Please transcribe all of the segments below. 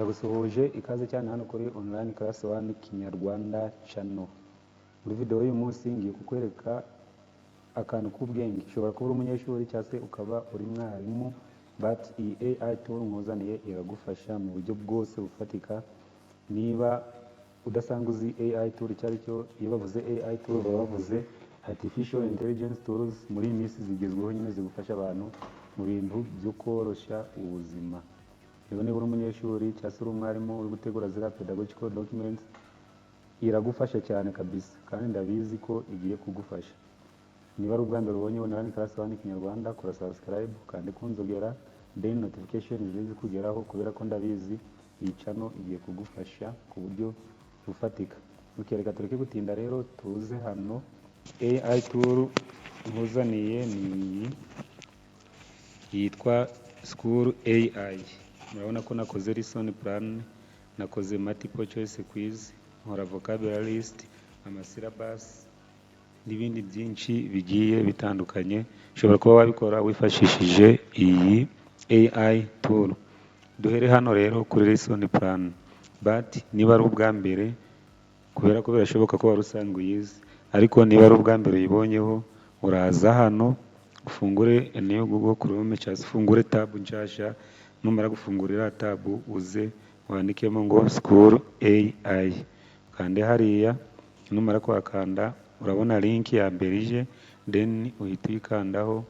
Ndagusuhuje ikaze cyane hano kuri online class 1 Kinyarwanda channel. Muri video y'uyu munsi ngiye kukwereka akantu k'ubwenge. Ushobora kuba uri umunyeshuri cyangwa se ukaba uri mwarimu, but iyi AI tool nkuzaniye iragufasha mu buryo bwose bufatika. Niba udasanzwe uzi AI tool icyo ari cyo, iyo bavuze AI tool baba bavuze artificial intelligence tools muri iyi minsi zigezweho nyine zigufasha abantu mu bintu byo koroshya ubuzima. Rero niba uri umunyeshuri cyangwa se uri umwarimu uri gutegura ziriya pedagogical documents, iragufasha cyane kabisa kandi ndabizi ko igiye kugufasha. Niba ari ubwa mbere ubonye online class 1 Kinyarwanda, kora subscribe kandi kunzogera, then notification zize kugeraho kubera ko ndabizi iyi channel igiye kugufasha ku buryo bufatika. Reka tureke gutinda rero tuze hano. AI tool nkuzaniye ni yitwa School AI. Murabona ko nakoze lesson plan, nakoze multiple choice quiz, nkora vocabulary list, amasyllabus n'ibindi byinshi bigiye bitandukanye. Ushobora kuba wabikora wifashishije iyi AI tool. Duhere hano rero kuri lesson plan, but niba ari ubwa mbere, kubera ko birashoboka ko wari usanzwe uyizi, ariko niba ari ubwa mbere uyibonyeho, uraza hano ufungure new Google Chrome cyangwa ufungure tab nshasha. Numara gufungurira tab uze wandikemo ngo School AI, kandi hariya numara kwakanda urabona link ya mbere ije, then uhita uyikandaho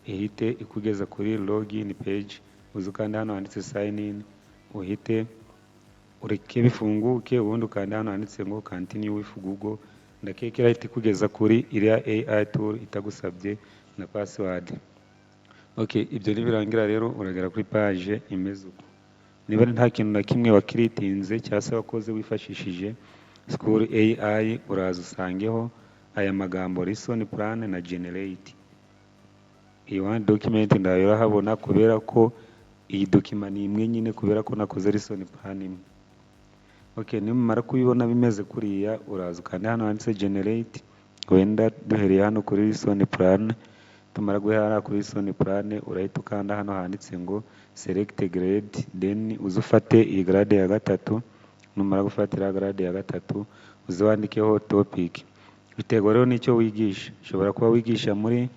ihite ikugeza kuri login page. Uze ukanda hano handitse sign in, uhite ureke bifunguke, ubundi ukanda hano handitse ngo continue with Google. Ndakekera ihita ikugeza kuri iriya AI tool itagusabye na password. Okay, ibyo nibirangira rero uragera kuri page imeze uko. Niba nta kintu na kimwe wakiritinze cyangwa se wakoze wifashishije School AI, uraza usangeho aya magambo lesson plan na generate. Iyi one document ndayo urahabona kubera ko iyi document ni imwe nyine, kubera ko nakoze lesson plan imwe. Okay, nimara kubibona bimeze kuriya, uraza ukanda hano handitse generate. Wenda duhereye hano kuri lesson plan. Tumara guhera kuri lesson plan, urahita ukanda hano handitse ngo select grade, then uzufate iyi grade ya gatatu. Numara gufatira grade ya gatatu, uzwandikeho topic. Biterwa rero n'icyo wigisha. Ushobora kuba wigisha muri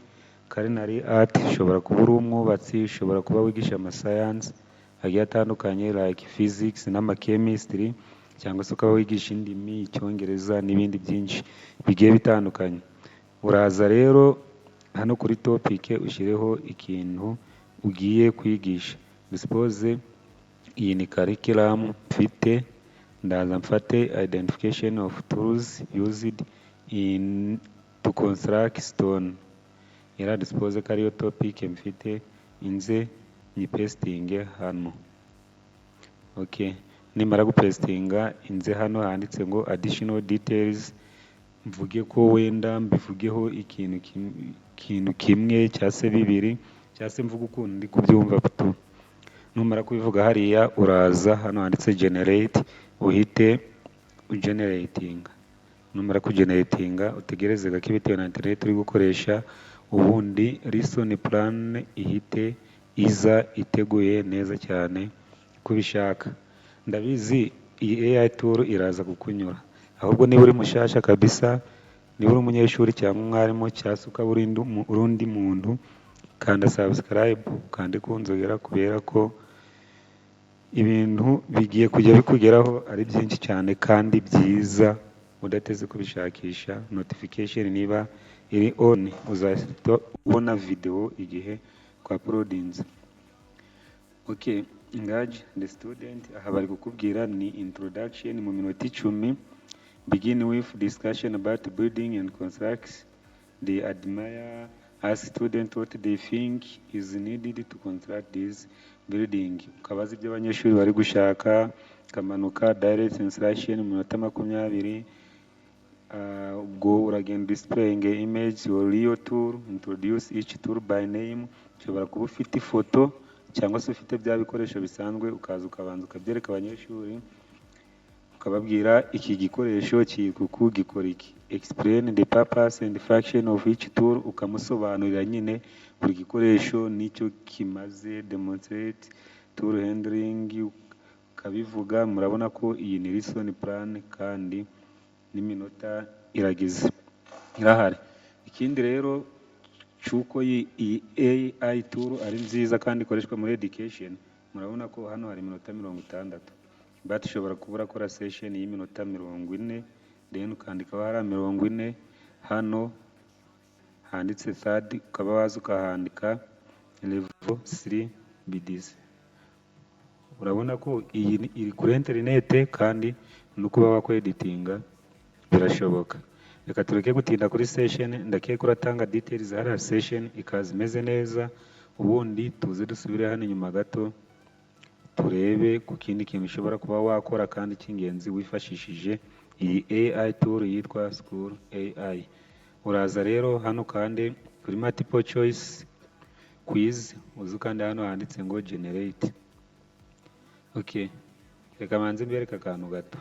culinary art, ushobora kuba uri umwubatsi, ushobora kuba wigisha ama science agiye atandukanye like physics n'ama chemistry, cyangwa se ukaba wigisha indimi, icyongereza n'ibindi byinshi bigiye bitandukanye. Uraza rero hano kuri topic ushireho ikintu ugiye kwigisha. Suppose iyi ni curriculum mfite, ndaza mfate identification of tools used in to construct stone. Suppose ko ariyo topic mfite, inze nyipestinge hano. Okay, nimara gupestinga inze hano handitse ngo additional details, mvuge ko wenda mbivugeho ikintu kimwe cyangwa se bibiri, cyangwa se mvuge ukuntu ndi kubyumva tu. Numara kubivuga hariya, uraza hano handitse generate, uhite ugeneratinga. Numara kugeneratinga utegereze gake bitewe na internet uri gukoresha, ubundi lesson plan ihite iza iteguye neza cyane uko ubishaka. Ndabizi iyi AI tool iraza kukunyura, ahubwo niba uri mushasha kabisa, niba uri umunyeshuri cyangwa umwarimu cyangwa se ukaba urundi muntu, kanda subscribe kandi kunzogera, kubera ko ibintu bigiye kujya bikugeraho ari byinshi cyane kandi byiza udateze kubishakisha. Notification niba iri on, uzahita ubona video igihe kwa uploadings. Okay, engage the student. Aha bari kukubwira ni introduction mu minota 10. Begin with discussion about building and construct. They admire, ask student what they think is needed to construct this building. Ukabaza ibyo abanyeshuri bari gushaka, kamanuka direct instruction mu minota 20. Ubwo uragenda displaying image or real tool, introduce each tool by name. Ushobora kuba ufite ifoto cyangwa se ufite bya bikoresho bisanzwe, ukaza ukabanza ukabyereka abanyeshuri, ukababwira iki gikoresho kikuku gikora iki. Explain the purpose and function of each tool, ukamusobanurira nyine buri gikoresho nicyo kimaze. Demonstrate tool handling, ikabivuga. Murabona ko iyi ni lesson plan kandi n'iminota iragize irahari. Ikindi rero cyuko iyi AI tool ari nziza kandi ikoreshwa muri education, murabona ko hano hari iminota 60, but ushobora kuba urakora session y'iminota 40, then ukandikaho hari 40, hano handitse third ukaba waza ukahandika level 3 BDC. Urabona ko iyi iri kuri internet kandi no kuba wakweditinga birashoboka. Reka tureke gutinda kuri session, ndakeka uratanga details hari session ikaza imeze neza, ubundi tuze dusubire hano inyuma gato turebe ku kindi kintu ushobora kuba wakora kandi cy'ingenzi wifashishije iyi AI tool yitwa School AI. Uraza rero hano kandi kuri multiple choice quiz, uzu kandi hano handitse ngo generate. Okay, reka manze mbereka akantu gato.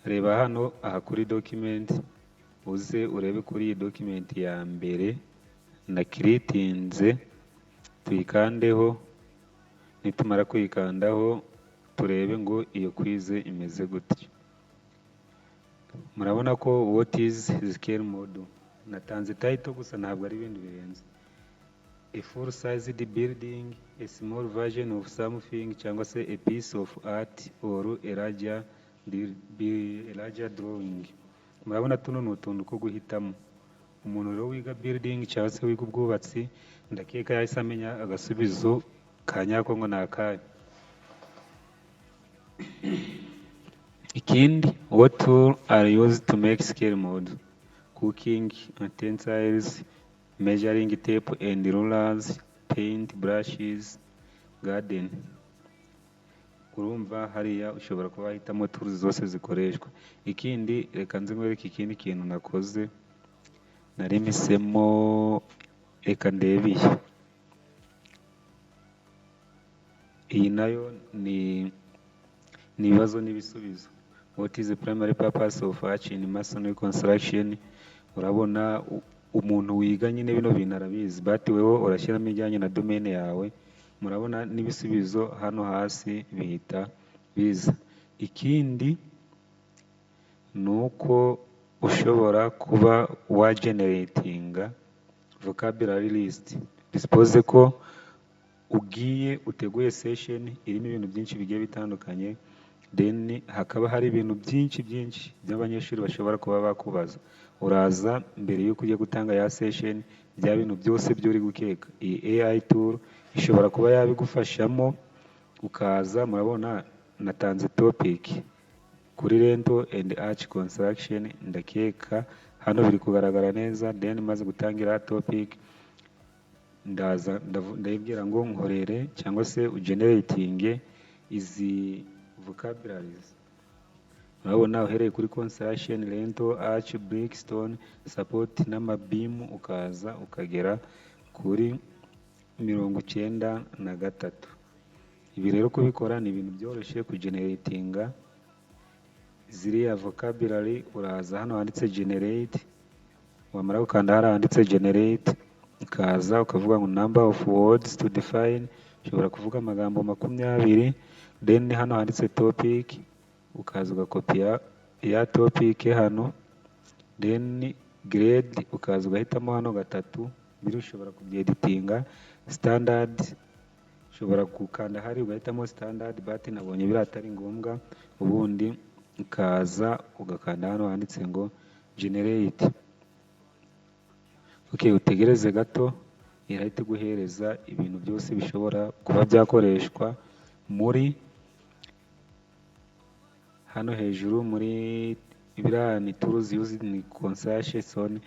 Reba hano aha kuri document, uze urebe kuri iyi document ya mbere na creatinze, tuyikandeho. Nitumara kuyikandaho turebe ngo iyo quiz imeze gutya. Murabona ko what is scale model, natanze title gusa ntabwo ari ibindi birenze. A full sized building, a small version of something, cyangwa se a piece of art or a larger drawing. Murabona tuno ni utuntu ko guhitamo. Umuntu rero wiga building cyangwa se wiga ubwubatsi, ndakeka yahise amenya agasubizo ka nyako ngo ni akahe. Ikindi, what tool are used to make scale model? Cooking utensils, measuring tape and rulers, paint brushes, garden. Urumva hariya ushobora kuba wahitamo tools zose zikoreshwa. Ikindi, reka nze nkwereke ikindi kintu nakoze, narimisemo, reka ndebe iyi nayo ni ibibazo n'ibisubizo. What is the primary purpose of arch in masonry construction? Urabona umuntu wiga nyine bino bintu arabizi, but wewe urashyiramo ijyanye na domaine yawe. Murabona n'ibisubizo hano hasi bihita biza. Ikindi nuko ushobora kuba wa generatinga vocabulary list. Suppose ko ugiye uteguye session irimo ibintu byinshi bigiye bitandukanye, then hakaba hari ibintu byinshi by'abanyeshuri bashobora kuba bakubaza. Uraza mbere yuko ugiye gutanga ya session, bya bintu byose byo uri gukeka, iyi AI tool ishobora kuba yabigufashamo. Ukaza, murabona natanze topic kuri rental and arch construction, ndakeka hano biri kugaragara neza. Then maze gutangira topic, ndaza ndayibwira ngo nkorere cyangwa se ugenerating izi vocabularies. Urabona uhereye kuri construction, rental, arch, brick, stone, support n'amabimu, ukaza ukagera kuri 93. Ibi rero kubikora ni ibintu byoroshye kugeneratinga ziriya vocabulary. Uraza hano handitse generate, wamara gukanda hano handitse generate, ukaza ukavuga ngo number of words to define, ushobora kuvuga amagambo 20. Then hano handitse topic, ukaza ugakopiya ya topic hano, then grade ukaza ugahitamo hano 3. Biri ushobora kubyeditinga. Standard ushobora gukanda hari ugahitamo standard, but nabonye biri atari ngombwa. Ubundi ukaza ugakanda hano handitse ngo generate. Okay, utegereze gato, irahita guhereza ibintu byose bishobora kuba byakoreshwa muri hano hejuru. Muri ibira ni tools used in construction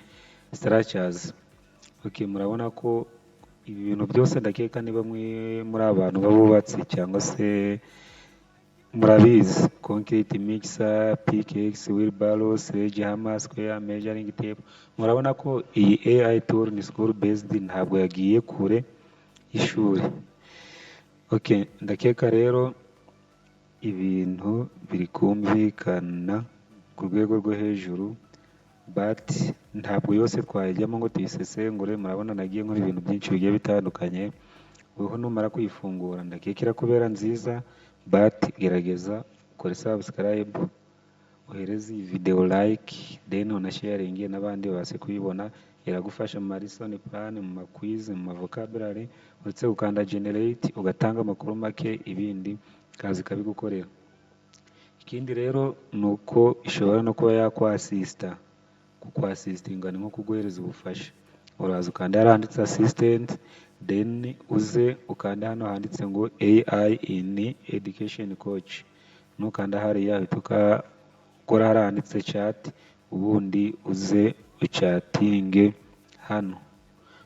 structures. Okay, murabona ko ibi bintu byose ndakeka niba muri abantu babubatsi cyangwa se murabizi. Concrete mixer, pickaxe, wheelbarrow, sledgehammer, square, measuring tape. Murabona ko iyi AI tool ni school based, ntabwo yagiye kure y'ishuri. Okay, ndakeka rero ibintu biri kumvikana ku rwego rwo hejuru, but ntabwo yose twayijyamo ngo tuyisesengure. Murabona nagiye nkora ibintu byinshi bigiye bitandukanye. Weho numara kuyifungura ndakeka irakubera nziza, but gerageza ukore subscribe, uhereze iyi video like, then unasharinge n'abandi babashe kuyibona. Iragufasha mu ma lesson plan, mu ma quiz, mu ma vocabulary, uretse ukanda generate ugatanga amakuru make, ibindi kazi kabigukorera. Ikindi rero ni uko ishobora no kuba yakwasista. Kukwasistinga ni nko kuguhereza ubufasha. Uraza ukanda hano handitse assistant, then uze ukanda hano handitse ngo AI in education coach. Nukanda hariya uhita ukakora hariya handitse chat, ubundi uze uchatinge hano.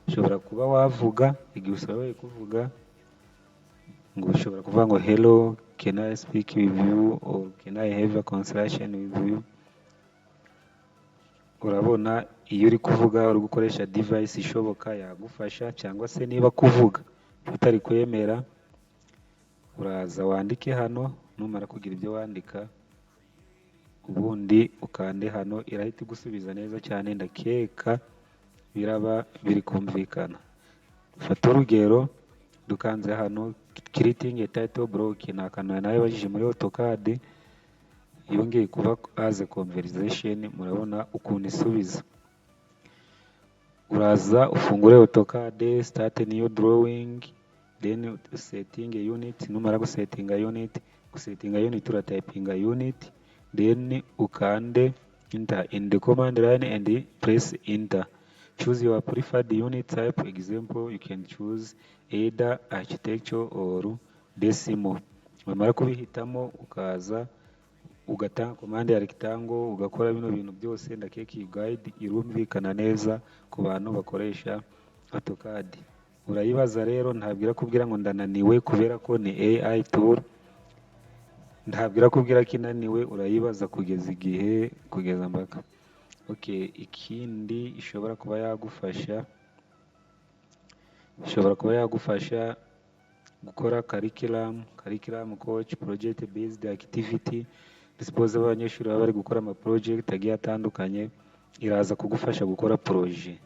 Ushobora kuba wavuga igihe ushoboye kuvuga, ngo ushobora kuvuga ngo hello, can I speak with you or can I have a conversation with you. Urabona iyo uri kuvuga uri gukoresha device ishoboka yagufasha, cyangwa se niba kuvuga utari kwemera uraza wandike hano, numara kugira ibyo wandika ubundi ukande hano, irahita igusubiza neza cyane. Ndakeka biraba biri kumvikana. Fata urugero, dukanze hano creating a title block, ni akantu nawe bajije muri AutoCAD, yongeye kuba as a conversation. Murabona ukuntu isubiza. Uraza ufungure AutoCAD, start a new drawing, then setting a unit. Numara gusettinga unit uratypinga unit, then ukande enter in the command line and press enter. Choose your preferred unit type. Example, you can choose either architecture or decimal. Wamara kubihitamo ukaza ugatanga command ya rectangle, ugakora bino bintu byose. Ndakeka iyi guide irumvikana neza ku bantu bakoresha AutoCAD. Urayibaza rero, ntabwira kubwira ngo ndananiwe kubera ko ni AI tool. Ntabwira kubwira ko inaniwe, urayibaza kugeza igihe, kugeza mpaka. Okay, ikindi ishobora kuba yagufasha gukora curriculum coach, project based activity. Suppose abanyeshuri baba bari gukora ama project agiye atandukanye, iraza kugufasha gukora projet.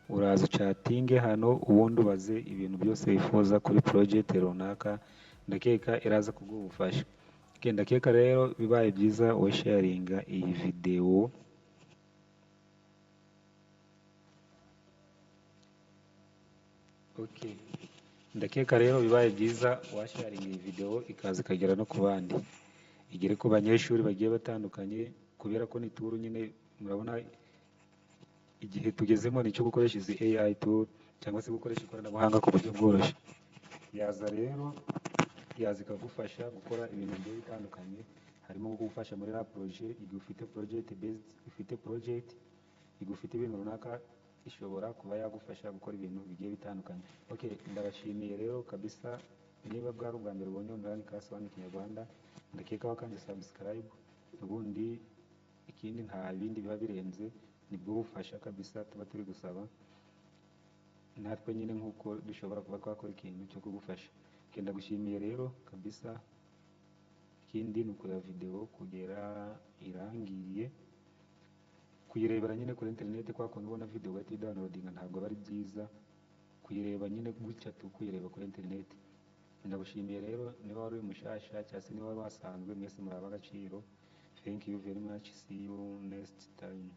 Uraza chatinge hano ubundi ubaze ibintu byose wifuza kuri project runaka, ndakeka iraza kugufasha. Ndakeka rero bibaye byiza we sharinga iyi video. Okay, ndakeka rero bibaye byiza washaringa iyi video ikaza ikagera no ku bandi, igere ku banyeshuri bagiye batandukanye, kubera ko ni tool nyine. Murabona igihe tugezemo ni cyo gukoresha izi AI tool, cyangwa se gukoresha ikoranabuhanga ku buryo bworoshye. Yaza ikagufasha gukora ibintu bigiye bitandukanye, harimo kugufasha muri la projet. Igihe ufite project, igihe ufite ibintu runaka, ishobora kuba yagufasha gukora ibintu bigiye bitandukanye. Okay, ndabashimiye rero kabisa. Niba bwari ubwa mbere ubonye online class 1 Kinyarwanda, ndakeka wakanje subscribe. Ubundi ikindi nta bindi biba birenze, nibwo bufasha kabisa tuba turi gusaba, natwe nyine nk'uko dushobora kuba twakora ikintu cyo kugufasha. Kenda gushimiye rero kabisa. Ikindi ni ukureba video kugera irangiye, kuyirebera nyine kuri internet. Kwa kuntu ubona video ugahita downloadinga ntabwo bari byiza, kuyireba nyine gutya kuyireba kuri internet. Ndagushimiye rero, niba wari mushasha cyangwa se niba wasanzwe, mwese muri ab'agaciro. Thank you very much. See you next time.